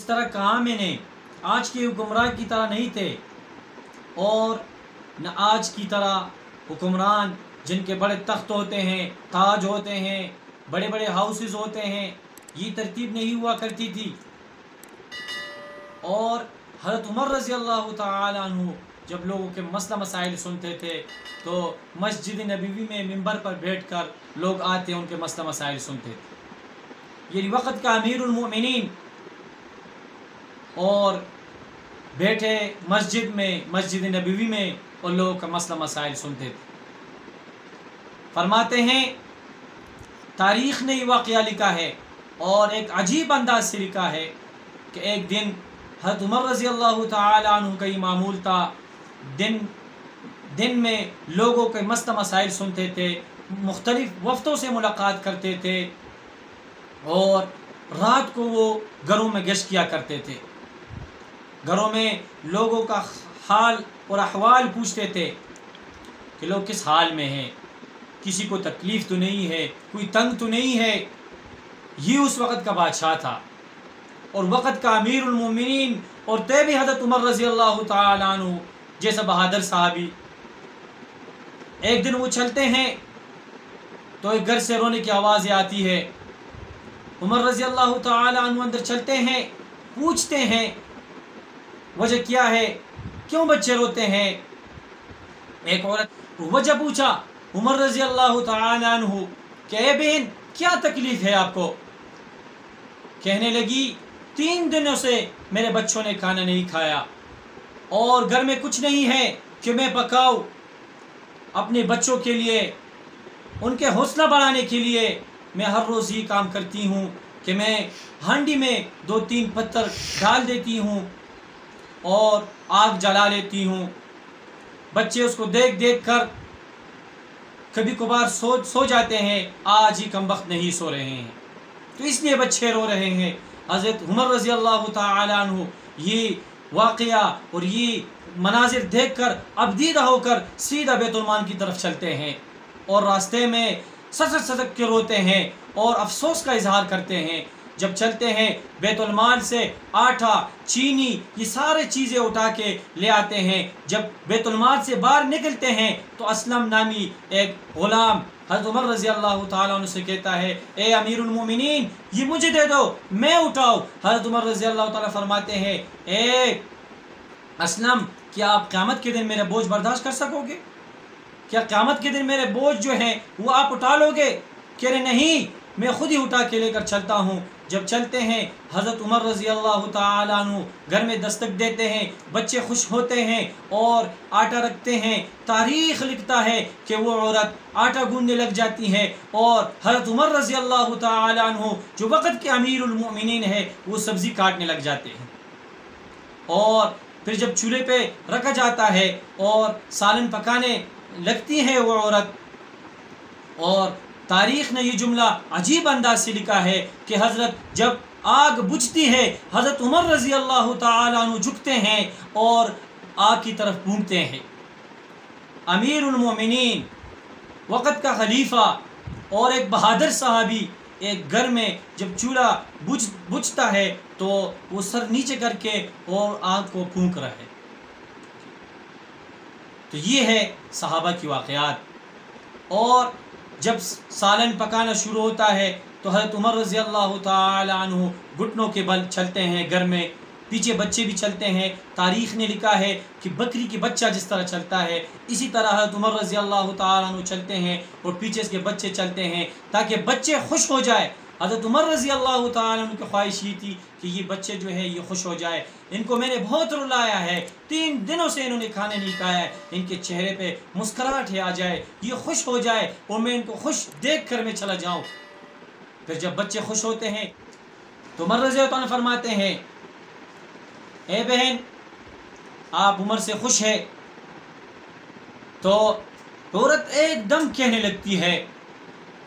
طرح کہا میں نے، آج کے حکمراں کی طرح نہیں تھے، اور نہ آج کی طرح حکمران جن کے بڑے تخت ہوتے ہیں، تاج ہوتے ہیں، بڑے بڑے ہاؤسز ہوتے ہیں، یہ ترتیب نہیں ہوا کرتی تھی۔ اور حضرت عمر رضی اللہ تعالی عنہ جب لوگوں کے مسئلہ مسائل سنتے تھے تو مسجد نبوی میں ممبر پر بیٹھ کر لوگ آتے ان کے مسئلہ مسائل سنتے تھے، یعنی وقت کا امیر المؤمنین، اور بیٹھے مسجد میں، مسجد نبوی میں، اور لوگوں کا مسئلہ مسائل سنتے تھے۔ فرماتے ہیں تاریخ نے یہ واقعہ لکھا ہے اور ایک عجیب انداز سے لکھا ہے کہ ایک دن حضرت عمر رضی اللہ تعالی عنہ کا یہ معمول تھا، دن میں لوگوں کے مسئلہ مسائل سنتے تھے، مختلف وفتوں سے ملاقات کرتے تھے، اور رات کو وہ گھروں میں گشت کیا کرتے تھے، گھروں میں لوگوں کا حال اور احوال پوچھتے تھے کہ لوگ کس حال میں ہیں، کسی کو تکلیف تو نہیں ہے، کوئی تنگ تو نہیں ہے۔ یہ اس وقت کا بادشاہ تھا اور وقت کا امیر المومنین، اور تے بھی حضرت عمر رضی اللہ تعالی عنہ جیسا بہادر صحابی۔ ایک دن وہ چلتے ہیں تو ایک گھر سے رونے کی آوازیں آتی ہے، عمر رضی اللہ تعالی عنہ اندر چلتے ہیں، پوچھتے ہیں وجہ کیا ہے، کیوں بچے روتے ہیں؟ ایک عورت وجہ پوچھا عمر رضی اللہ تعالی عنہ کہ اے بہن کیا تکلیف ہے آپ کو؟ کہنے لگی 3 دنوں سے میرے بچوں نے کھانا نہیں کھایا، اور گھر میں کچھ نہیں ہے کہ میں پکاؤں اپنے بچوں کے لیے، ان کے حوصلہ بڑھانے کے لیے میں ہر روز یہ کام کرتی ہوں کہ میں ہانڈی میں 2-3 پتھر ڈال دیتی ہوں اور آگ جلا لیتی ہوں، بچے اس کو دیکھ دیکھ کر کبھی کبھار سو جاتے ہیں، آج ہی کم وقت نہیں سو رہے ہیں، تو اس لیے بچے رو رہے ہیں۔ حضرت عمر رضی اللہ تعالی عنہ یہ واقعہ اور یہ مناظر دیکھ کر ابدیدہ ہو کر سیدھا بیت المال کی طرف چلتے ہیں، اور راستے میں سسک سسک کے روتے ہیں اور افسوس کا اظہار کرتے ہیں۔ جب چلتے ہیں بیت المال سے آٹا، چینی، یہ سارے چیزیں اٹھا کے لے آتے ہیں۔ جب بیت المال سے باہر نکلتے ہیں تو اسلم نامی ایک غلام حضرت عمر رضی اللہ تعالیٰ عنہ سے کہتا ہے اے امیر المومنین یہ مجھے دے دو، میں اٹھاؤ۔ حضرت عمر رضی اللہ تعالیٰ فرماتے ہیں اے اسلم کیا آپ قیامت کے دن میرے بوجھ برداشت کر سکو گے؟ کیا قیامت کے دن میرے بوجھ جو ہیں وہ آپ اٹھا لو گے؟ کہہ رہے نہیں، میں خود ہی اٹھا کے لے کر چلتا ہوں۔ جب چلتے ہیں حضرت عمر رضی اللہ تعالیٰ عنہ گھر میں دستک دیتے ہیں، بچے خوش ہوتے ہیں اور آٹا رکھتے ہیں۔ تاریخ لکھتا ہے کہ وہ عورت آٹا گوندنے لگ جاتی ہے، اور حضرت عمر رضی اللہ تعالیٰ عنہ جو وقت کے امیر المؤمنین ہے وہ سبزی کاٹنے لگ جاتے ہیں، اور پھر جب چولہے پہ رکھا جاتا ہے اور سالن پکانے لگتی ہے وہ عورت، اور تاریخ نے یہ جملہ عجیب انداز سے لکھا ہے کہ حضرت جب آگ بجھتی ہے حضرت عمر رضی اللہ تعالیٰ عنہ جھکتے ہیں اور آگ کی طرف گھومتے ہیں۔ امیر المومنین، وقت کا خلیفہ اور ایک بہادر صحابی ایک گھر میں جب چولہا بجھتا ہے تو وہ سر نیچے کر کے اور آگ کو پھونک رہا ہے۔ تو یہ ہے صحابہ کی واقعات۔ اور جب سالن پکانا شروع ہوتا ہے تو حضرت عمر رضی اللہ تعالی عنہ گھٹنوں کے بل چلتے ہیں گھر میں، پیچھے بچے بھی چلتے ہیں۔ تاریخ نے لکھا ہے کہ بکری کی بچہ جس طرح چلتا ہے اسی طرح حضرت عمر رضی اللہ تعالی عنہ چلتے ہیں اور پیچھے اس کے بچے چلتے ہیں تاکہ بچے خوش ہو جائے۔ حضرت عمر رضی اللہ تعالی عنہ کی خواہش یہ تھی کہ یہ بچے جو ہے یہ خوش ہو جائے، ان کو میں نے بہت رلایا ہے، 3 دنوں سے انہوں نے کھانا نہیں کھایا ہے، ان کے چہرے پہ مسکراہٹ آ جائے، یہ خوش ہو جائے اور میں ان کو خوش دیکھ کر میں چلا جاؤں۔ پھر جب بچے خوش ہوتے ہیں تو عمر رضی اللہ عنہ فرماتے ہیں اے بہن آپ عمر سے خوش ہے؟ تو عورت ایک دم کہنے لگتی ہے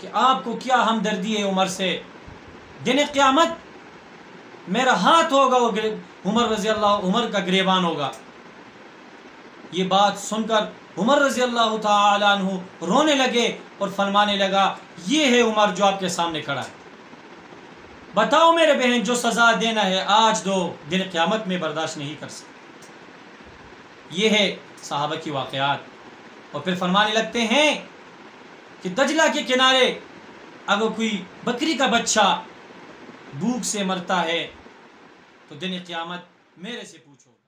کہ آپ کو کیا ہمدردی ہے عمر سے، دن قیامت میرا ہاتھ ہوگا وہ عمر کا گریبان ہوگا۔ یہ بات سن کر عمر رضی اللہ تعالی عنہ رونے لگے اور فرمانے لگا یہ ہے عمر جو آپ کے سامنے کھڑا ہے۔ بتاؤ میرے بہن جو سزا دینا ہے آج دو، دن قیامت میں برداشت نہیں کر سکتے۔ یہ ہے صحابہ کی واقعات۔ اور پھر فرمانے لگتے ہیں کہ دجلہ کے کنارے اگر کوئی بکری کا بچہ بھوک سے مرتا ہے تو دن قیامت میرے سے پوچھو۔